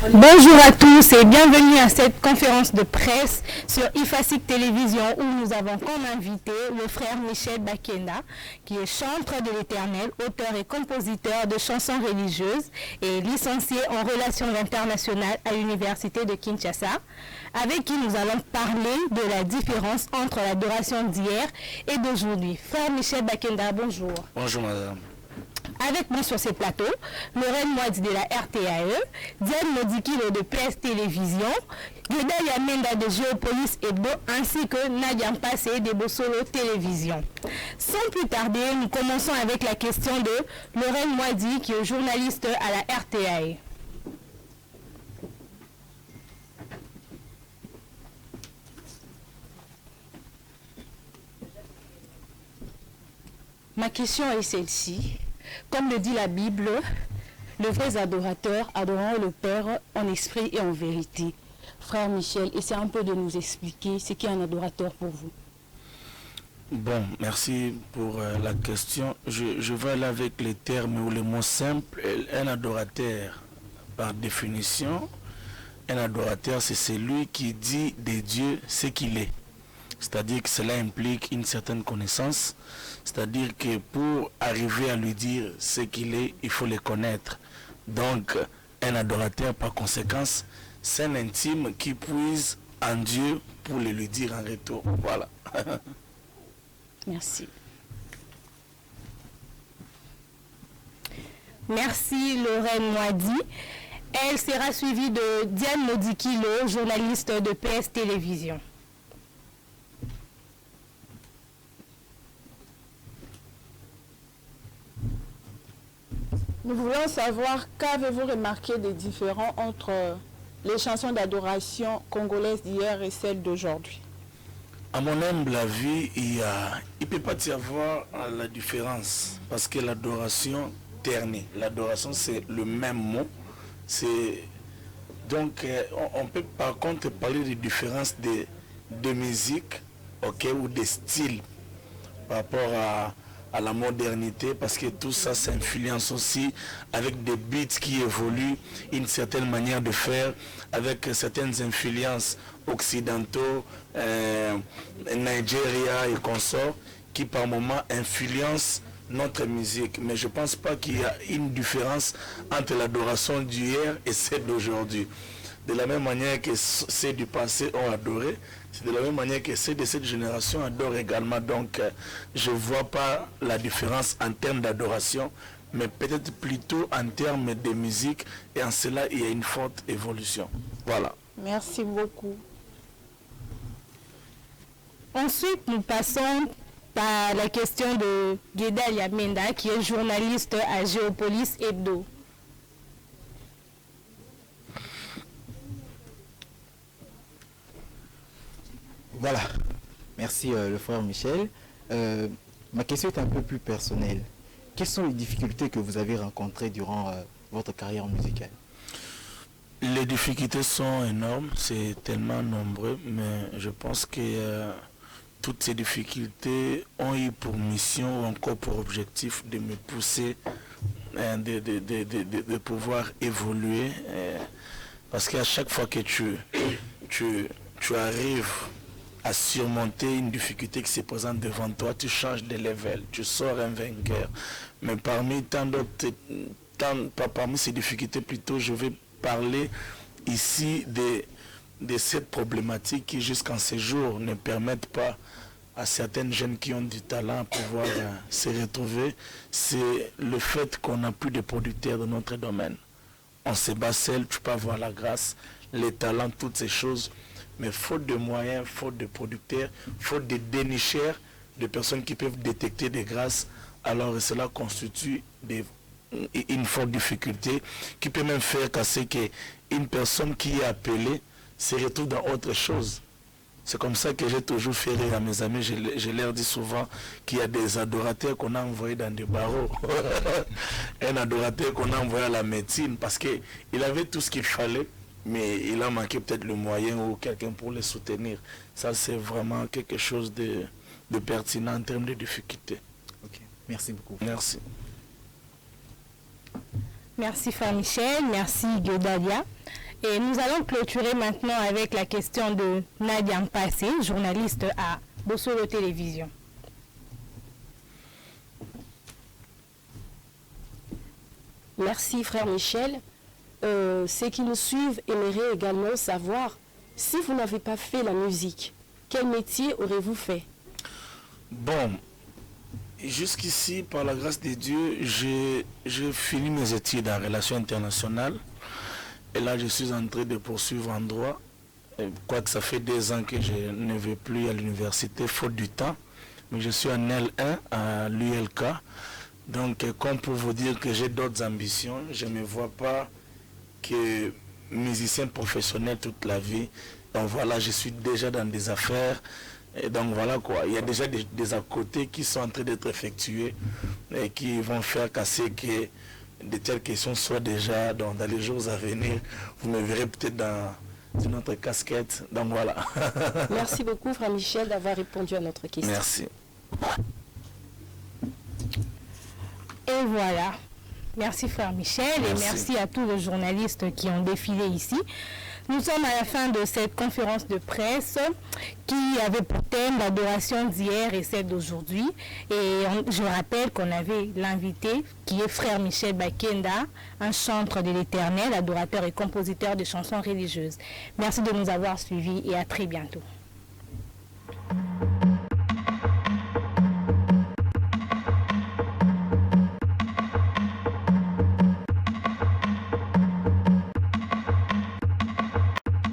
Bonjour à tous et bienvenue à cette conférence de presse sur IFASIC Télévision où nous avons comme invité le frère Michel Bakenda qui est chantre de l'Éternel, auteur et compositeur de chansons religieuses et licencié en relations internationales à l'Université de Kinshasa, avec qui nous allons parler de la différence entre l'adoration d'hier et d'aujourd'hui. Frère Michel Bakenda, bonjour. Bonjour madame. Avec moi sur ces plateaux, Lorraine Moadi de la RTAE, Diane Modikilo de PS Télévision, Gueda Yamenda de Géopolis Hebdo, ainsi que Nadia Mpassé de Bossolo Télévision. Sans plus tarder, nous commençons avec la question de Lorraine Moadi, qui est journaliste à la RTAE. Ma question est celle-ci. Comme le dit la Bible, les vrais adorateurs adoreront le Père en esprit et en vérité. Frère Michel, essaie un peu de nous expliquer ce qu'est un adorateur pour vous. Bon, merci pour la question. Je vais aller avec les termes ou les mots simples. Un adorateur, par définition, un adorateur, c'est celui qui dit de Dieu ce qu'il est. C'est-à-dire que cela implique une certaine connaissance. C'est-à-dire que pour arriver à lui dire ce qu'il est, il faut le connaître. Donc, un adorateur, par conséquence, c'est un intime qui puise en Dieu pour le lui dire en retour. Voilà. Merci. Merci Lorraine Moadi. Elle sera suivie de Diane Modikilo, journaliste de PS Télévision. Nous voulons savoir qu'avez-vous remarqué des différends entre les chansons d'adoration congolaises d'hier et celles d'aujourd'hui? À mon humble avis, il ne peut pas y avoir la différence parce que l'adoration ternée, l'adoration c'est le même mot. Donc on peut par contre parler de différence de musique, okay, ou de style par rapport à la modernité, parce que tout ça s'influence aussi avec des beats qui évoluent, une certaine manière de faire, avec certaines influences occidentaux, Nigeria et consorts, qui par moment influencent notre musique. Mais je ne pense pas qu'il y a une différence entre l'adoration d'hier et celle d'aujourd'hui. De la même manière que ceux du passé ont adoré, c'est de la même manière que ceux de cette génération adorent également. Donc, je ne vois pas la différence en termes d'adoration, mais peut-être plutôt en termes de musique. Et en cela, il y a une forte évolution. Voilà. Merci beaucoup. Ensuite, nous passons à la question de Gueda Yamenda, qui est journaliste à Géopolis Hebdo. Voilà, merci le frère Michel. Ma question est un peu plus personnelle. Quelles sont les difficultés que vous avez rencontrées durant votre carrière musicale? Les difficultés sont énormes, c'est tellement nombreux, mais je pense que toutes ces difficultés ont eu pour mission ou encore pour objectif de me pousser, de pouvoir évoluer. Parce qu'à chaque fois que tu arrives à surmonter une difficulté qui se présente devant toi, tu changes de level, tu sors un vainqueur. Mais parmi tant d'autres, parmi ces difficultés plutôt, je vais parler ici de cette problématique qui jusqu'en ces jours ne permettent pas à certaines jeunes qui ont du talent à pouvoir se retrouver. C'est le fait qu'on n'a plus de producteurs dans notre domaine. On se bat seul, tu peux avoir la grâce, les talents, toutes ces choses. Mais faute de moyens, faute de producteurs, faute de dénicheurs, de personnes qui peuvent détecter des grâces, alors cela constitue une forte difficulté qui peut même faire casser qu'une personne qui est appelée se retrouve dans autre chose. C'est comme ça que j'ai toujours fait rire à mes amis. Je leur dis souvent qu'il y a des adorateurs qu'on a envoyés dans des barreaux. Un adorateur qu'on a envoyé à la médecine parce qu'il avait tout ce qu'il fallait, mais il a manqué peut-être le moyen ou quelqu'un pour le soutenir. Ça, c'est vraiment quelque chose de pertinent en termes de difficultés. Ok, merci beaucoup. Merci. Merci Frère Michel, merci Guedalia. Et nous allons clôturer maintenant avec la question de Nadia Mpassé, journaliste à Bossolo Télévision. Merci frère Michel. Ceux qui nous suivent aimeraient également savoir, si vous n'avez pas fait la musique, quel métier aurez-vous fait? Bon, jusqu'ici, par la grâce de Dieu, j'ai fini mes études en relations internationales. Et là, je suis en train de poursuivre en droit. Quoique ça fait 2 ans que je ne vais plus à l'université, faute du temps. Mais je suis en L1 à l'ULK. Donc, comme pour vous dire que j'ai d'autres ambitions, je ne me vois pas que musicien professionnel toute la vie. Donc voilà, je suis déjà dans des affaires. Et donc voilà quoi, il y a déjà des à côté qui sont en train d'être effectués et qui vont faire casser que de telles questions soient déjà dans les jours à venir. Vous me verrez peut-être dans une autre casquette. Donc voilà. Merci beaucoup, frère Michel, d'avoir répondu à notre question. Merci. Et voilà. Merci frère Michel et merci à tous les journalistes qui ont défilé ici. Nous sommes à la fin de cette conférence de presse qui avait pour thème l'adoration d'hier et celle d'aujourd'hui. Et je rappelle qu'on avait l'invité qui est frère Michel Bakenda, un chantre de l'Éternel, adorateur et compositeur de chansons religieuses. Merci de nous avoir suivis et à très bientôt.